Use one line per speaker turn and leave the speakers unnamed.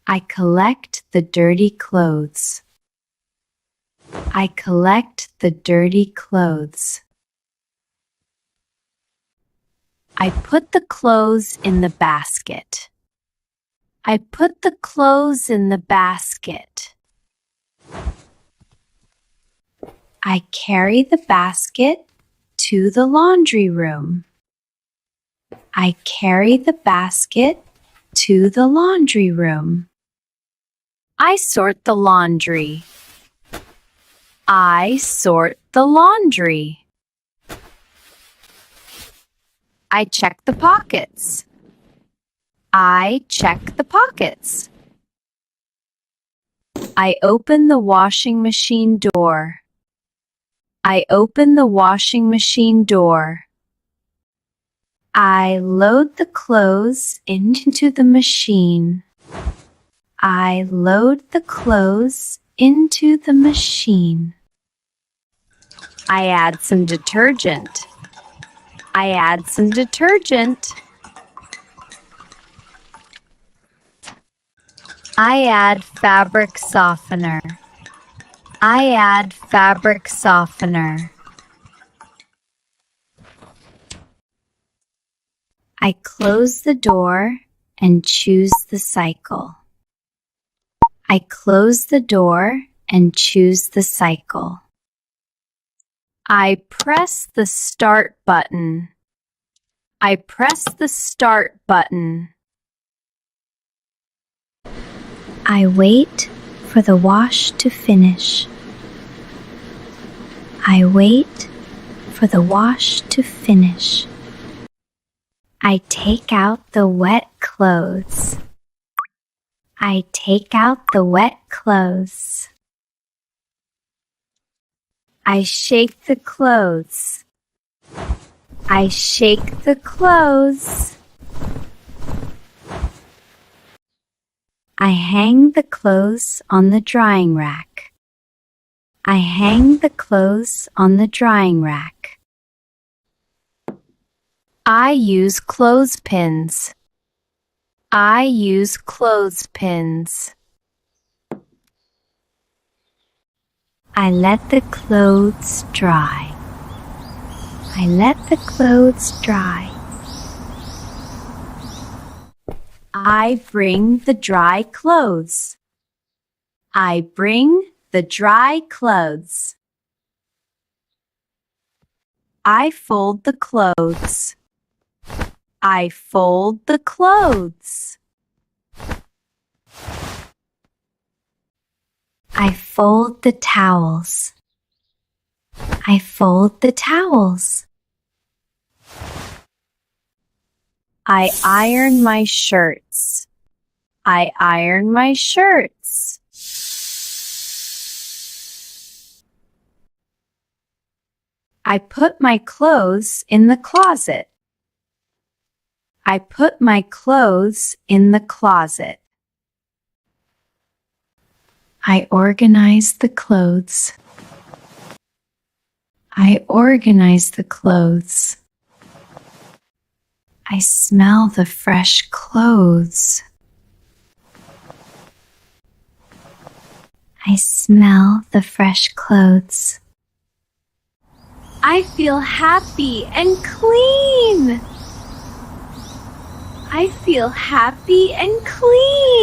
I collect the dirty clothes. I collect the dirty clothes. I put the clothes in the basket. I put the clothes in the basket. I carry the basket to the laundry room. I carry the basket to the laundry room. I sort the laundry. I sort the laundry. I check the pockets. I check the pockets. I open the washing machine door. I open the washing machine door. I load the clothes into the machine. I load the clothes into the machine. I add some detergent. I add some detergent. I add fabric softener. I add fabric softener. I close the door and choose the cycle. I close the door and choose the cycle. I press the start button. I press the start button. I wait for the wash to finish. I wait for the wash to finish. I take out the wet clothes. I take out the wet clothes. I shake the clothes. I shake the clothes. I hang the clothes on the drying rack. I hang the clothes on the drying rack. I use clothespins. I use clothespins. I let the clothes dry. I let the clothes dry. I bring the dry clothes. I bring the dry clothes. I fold the clothes. I fold the clothes. I fold the towels. I fold the towels. I iron my shirts. I iron my shirts. I put my clothes in the closet. I put my clothes in the closet. I organize the clothes. I organize the clothes. I smell the fresh clothes. I smell the fresh clothes. I feel happy and clean. I feel happy and clean.